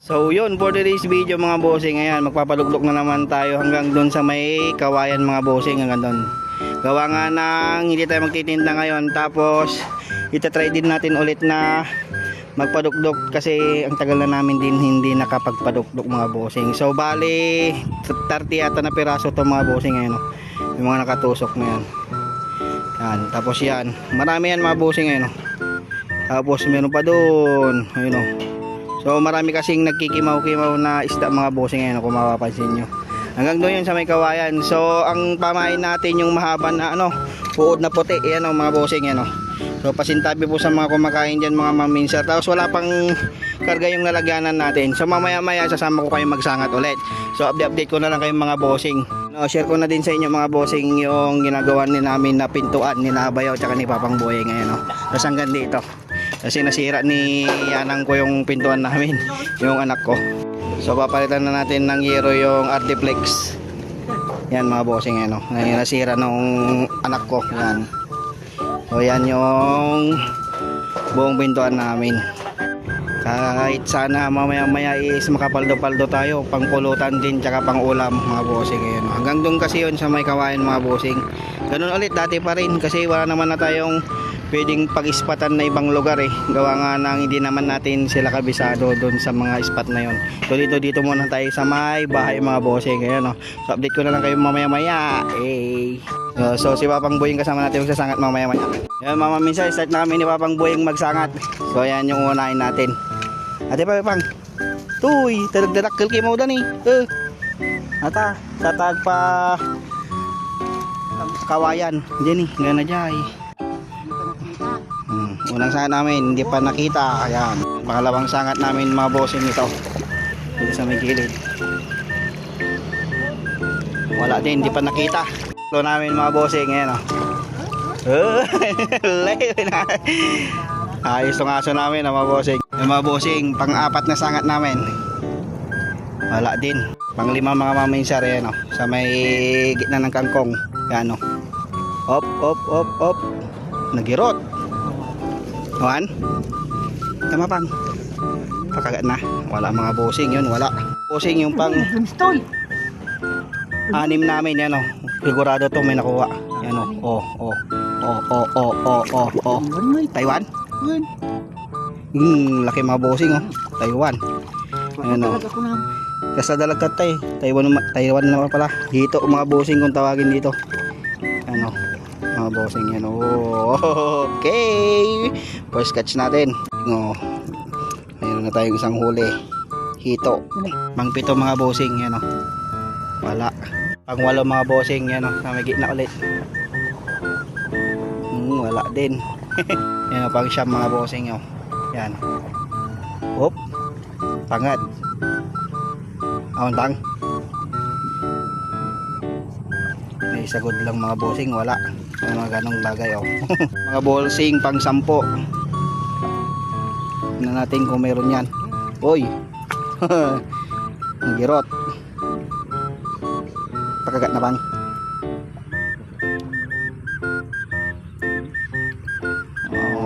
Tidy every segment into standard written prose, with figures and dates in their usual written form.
So yun, for today's video mga bossing, ayan, magpapaluglok na naman tayo hanggang doon sa may kawayan mga bossing, hanggang doon. Gawa nga nang hindi tayo magtitinda ngayon, tapos itatry din natin ulit na magpadukdok kasi ang tagal na namin din hindi nakapagpadukdok mga bossing. So bali 30 yata na piraso to mga bossing, ayan, yung mga nakatusok na yan. Yan, tapos yan, marami yan mga bossing, ayan, tapos meron pa doon, ayun. So marami kasing nagkikimaw-kimaw na isda mga bossing ngayon kung mapapansin nyo. Hanggang doon yun sa may kawayan. So ang pamain natin yung mahaba na uod na puti. Yan mga bossing yan. So pasintabi po sa mga kumakain dyan mga maminsar. Tapos wala pang karga yung lalagyanan natin. So mamaya maya sasama ko kayo magsangat ulit. So update ko na lang kayong mga bossing. Share ko na din sa inyo mga bossing yung ginagawa ni namin na pintuan ni Nabayaw at ni Papang Boy ngayon. Tapos hanggang dito. Kasi nasira ni Yanang ko yung pintuan namin, yung anak ko. So papalitan na natin ng yero yung Artiflex. Yan mga bossing, nasira nung anak ko. Yan. So yan yung buong pintuan namin. Kahit sana mamaya maya is makapaldo-paldo tayo, pangpulutan din tsaka pang ulam mga bossing. Hanggang doon kasi yun sa may kawayan mga bossing. Ganun ulit dati pa rin kasi wala naman na tayong pwedeng pag-ispatan na ibang lugar gawa nga nang hindi naman natin sila kabisado doon sa mga spot na yon. So dito muna tayo sa may bahay mga bossing. Ayan, so update ko na lang kayo mamaya maya. So si Papang Boy kasama natin magsasangat mamaya maya. Ayan mama minsan start namin ni Papang Boy magsangat. So ayan yung unahin natin. Ate Papang, tuy talag-dalakkel kayo mo dan ata tatag pa kawayan dyan gana jay. Unang sangat namin hindi pa nakita. Ayan, pangalawang sangat namin mga bossing ito dito sa may gilid, wala din, hindi pa nakita. Ito namin mga bossing, ayan ayos tong aso namin mga bossing. Yung mga bossing, pang-apat na sangat namin wala din. Pang-lima mga maminsar, ayan sa may gitna ng kangkong. Ayan op nagirot. Juan, tama pang pakagat na, wala mga bossing yun, wala bossing yung pang anim namin yan sigurado to may nakuha yan Taiwan, laki mga bossing Taiwan, yan kasi dalagkat Taiwan naman pala dito mga bossing kung tawagin dito mga bossing yan. Okay, first catch natin. Mayroon na tayong isang huli, hito. Pang-pito mga bossing yan wala. Pang-walo mga bossing yan sa may gitna ulit, wala din. Yan pang-siyam mga bossing yan. Pangad bang may sagod lang mga bossing, wala. Mga ganong bagay mga bossing pang 10 na natin kung meron yan. Nagirot, pakagat na bang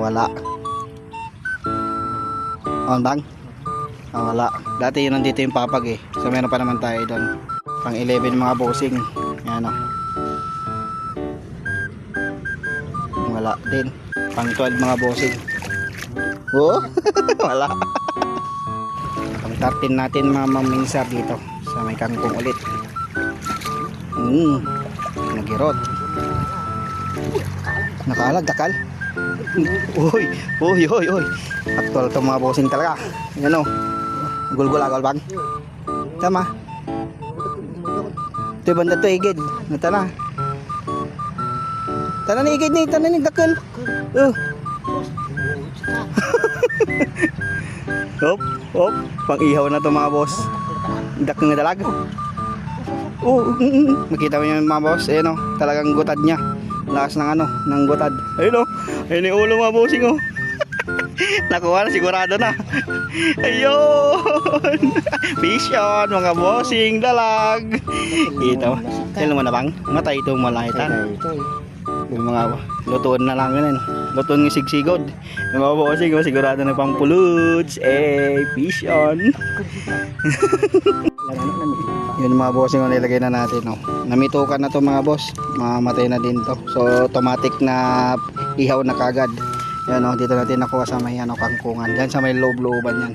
wala bang wala. Dati yun nandito yung papag so meron pa naman tayo doon pang 11 mga bossing. Yan wala din. Pang 12 mga bossing, wala. Pang 13 natin mga maminsar dito sa may kangkong ulit. Nagirot, nakaalag takal. Actual to mga bossing talaga. Yan gulgul-agol bang tama ito banda to igid natala tanan igid ni tanan ni dakal. Pang ihaw na to mga boss, dakang dalag. Makita mo yung mga boss, talagang gutad niya, lakas ng ng gutad. Ayun yung ulo mga bossing nakuha na, sigurado na. Ayun, vision mga bossing, dalag ito. Kailan mo na bang matay itong malahitan? Yung mga lutuan na lang yun. Lutuan ng sigsigod. Yung mga bossing, sigurado na pang puluts. Fish on. Yun mga bossing, nilagay na natin. No? Namitukan na to mga boss. Mamatay na din to. So automatic na ihaw na kagad. Yan o, dito natin nakuha sa may kangkungan. Diyan sa may loob-looban yan.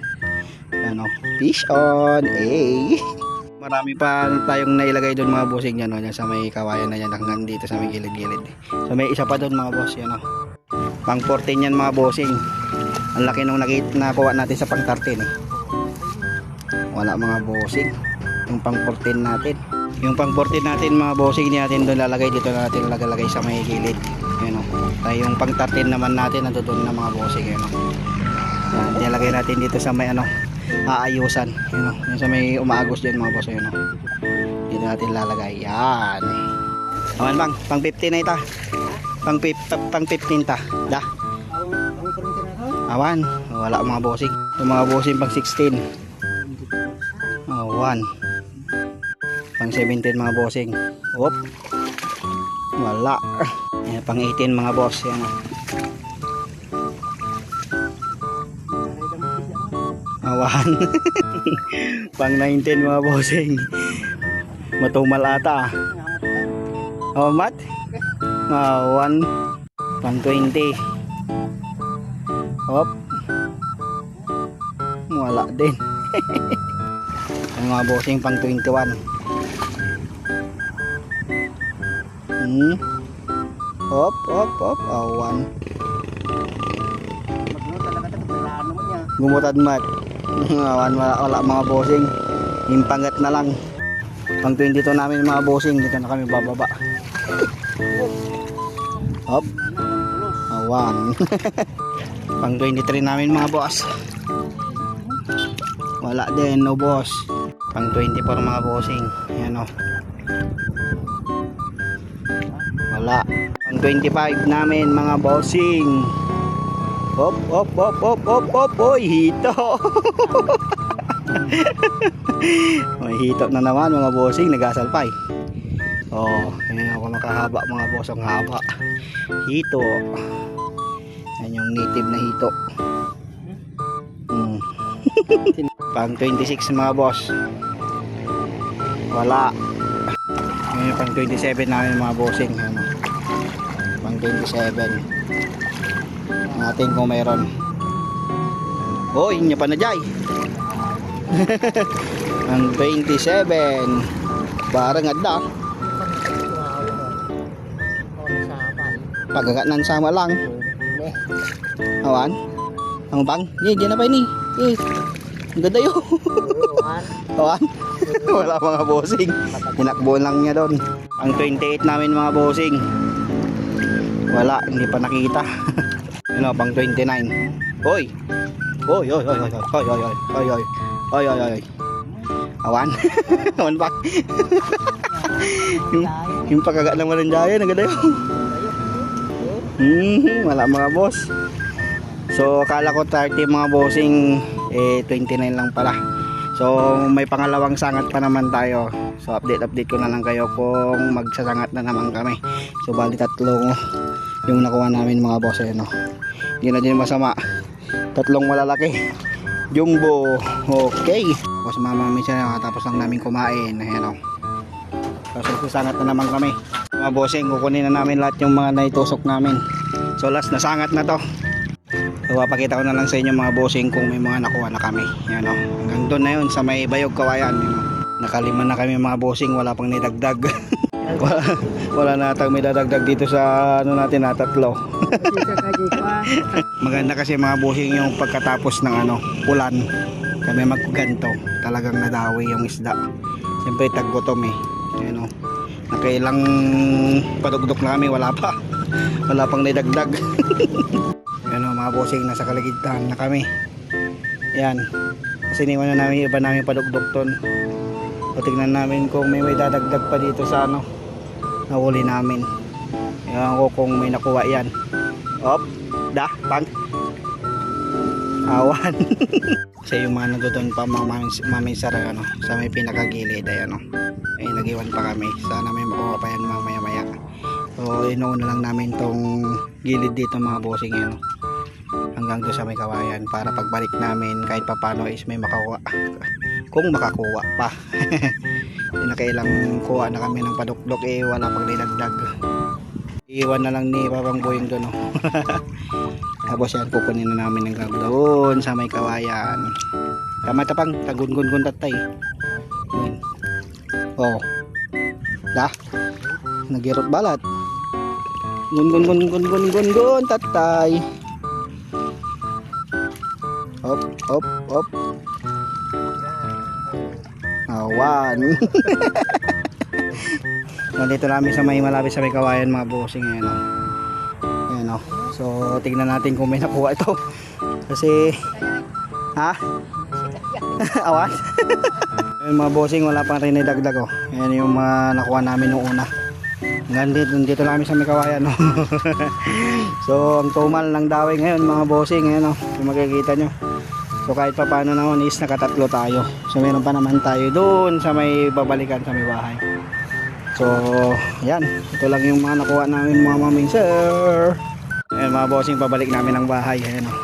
Yan o, fish on. Marami pa tayong nailagay doon mga bossing yan, no? Yan sa may kawayan na yan hanggang dito sa may gilid-gilid. So may isa pa doon mga boss, yan o. Pang 14 yan mga bossing. Ang laki nung nakuha natin sa pang 13 eh. Wala mga bossing. Yung pang 14 natin. Yung pang 14 natin mga bossing, hindi natin doon lalagay, dito natin lalagay sa may gilid. Yan o. Tayo yung pang 13 naman natin nandoon na mga bossing, yan o. Yan, nilagay natin dito sa may aayusan, yun o, yun sa may umaagos dyan mga boss, yun o, dito natin lalagay, yan. Aman bang, pang 15 na ita, pang 15 ta, da awan, wala mga bossing. Yung mga bossing pang 16, awan, pang 17 mga bossing, whoop, wala. Yan, pang 18 mga boss, yan o. Awan. Pang 19 mga bossing. Matumal ata. Oh, mat? Awan. Pang 20. Hop. Wala din. Ang mga bossing pang 21. Hop, hop, hop. Awan. Gumutad mat. Wala mga bossing, impangat na lang. Pang 22 namin mga bossing, dito na kami bababa. Hop, awan. Pang 23 namin mga boss, wala din, no boss. Pang 24 mga bossing, yan o, wala. Pang 25 namin mga bossing. Hop, hop, hop, hop, hop, hop. Oy, hito. May hito na naman mga bossing, nagasalpay. Oh, ayan ako nakahaba mga boss, ang haba. Hito. Yan yung native na hito. Pang 26 mga boss. Wala. Ngayon pang 27 namin mga bossing. Ano? Pang 27 natin kung mayroon. Oh, inya pa na jay. Ang 27 barang adda. Pagagat nan sama lang. Awan. Ang bang, ni diyan na pa ini. Ang ganda yo. Awan. Wala mga bossing. Hinakbo lang niya doon. Ang 28 namin mga bossing. Wala, hindi pa nakita. Ano, pang 29. Hoy. Hoy, hoy, hoy, hoy, hoy, hoy, hoy, hoy, hoy, hoy, hoy. Awan. Awan bak. yung pagkaga ng malanjaya, naganda yun. Wala mga boss. So, akala ko 30 mga bossing, 29 lang pala. So, may pangalawang sangat pa naman tayo. So, update ko na lang kayo kung magsasangat na naman kami. So, bali tatlong yung nakuha namin mga boss, no. Hindi na din masama. Tatlong malalaki. Jumbo. Okay. Tapos mamami siya, tapos lang namin kumain. Ayan o. Tapos sasangat na naman kami. Mga bossing, kukunin na namin lahat yung mga naitusok namin. So last na sangat na to. So papakita ko na lang sa inyo mga bossing kung may mga nakuha na kami. Ayan o. Hanggang doon na yun sa may Bayog Kawayan. Nakalima na kami mga bossing, wala pang nidagdag. wala na tayong may dadagdag dito sa natin na tatlo. Maganda kasi mga bossing yung pagkatapos ng ulan kami magganto, talagang nadawi yung isda. Siyempre taggutom eh. Ayan o. Nakailang padugdok na kami, wala pang nidagdag. Ayan o mga bossing, nasa kaligtaan na kami. Ayan, kasi iniwan na namin iba namin padugdok ton. O tignan namin kung may dadagdag pa dito sa nahuli namin. Ewan ko kung may nakuha yan. Op, da, pang awan. Kasi yung mga nandoon pa mamay sa may pinakagilid ay ay nag-iwan pa kami. Sana may makuha pa yan mamaya maya. So inuuna lang namin tong gilid dito mga bossing yan, hanggang doon sa may kawayan para pagbalik namin kahit papano is may makakuha, kung makakuha pa. Nakailang kuha na kami ng paduklok wala pang nilagdag, iwan na lang ni Papang Boying doon. Tapos yan kukunin na namin hanggang doon sa may kawayan. Tama tapang tagun-gun-gun tatay. Oh. Dah. Nagirot balat. Gun tatay. Hop. Awan. Nandito namin sa may malapit sa may kawayan mga bossing ngayon. Ayan o. So tignan natin kung may nakuha ito. Kasi awan. Ayun mga bossing, wala pa rin idagdag oh. Ayan yung mga nakuha namin nung una. Dito namin sa may kawayan oh. So ang tumal ng daway ngayon mga bossing, ayan oh. Kung makikita nyo. So kahit pa paano naman is nakatatlo tayo. So meron pa naman tayo doon sa may babalikan sa may bahay. So yan, ito lang yung mga nakuha namin mga maming sir. Ayan mga bossing, pabalik namin ang bahay. Ayan oh.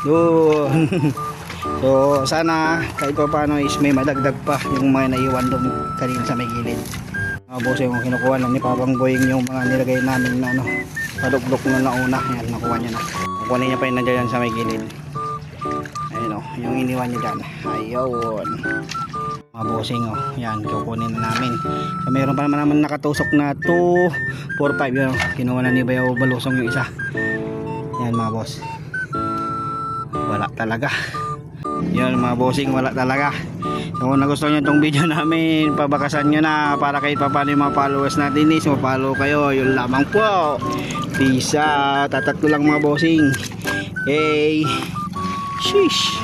Doon. So sana kahit pa paano is may madagdag pa yung mga naiwan doon kanina sa may gilid. Mga bossing, yung kinukuha lang ni Papang Boying yung mga nilagay namin na paduklok na nauna. Ayan, nakuha niya na. Kukunin niya pa yun nandiyan sa may gilid. Ayun o, yung iniwan niya dyan. Ayun. Mga bossing o, yan, kukunin na namin. So mayroon pa naman nakatusok na 2, 4, 5. Yan o, kinuha na ni Bayaw Balusong yung isa. Yan mga boss. Wala talaga. Yan mga bossing, wala talaga. So kung nagustuhan nyo itong video namin, pabakasan nyo na para kahit paano yung mga followers natin is mapalo kayo. Yun lamang po. Peace out. Tatatlo lang mga bossing. Hey. Sheesh.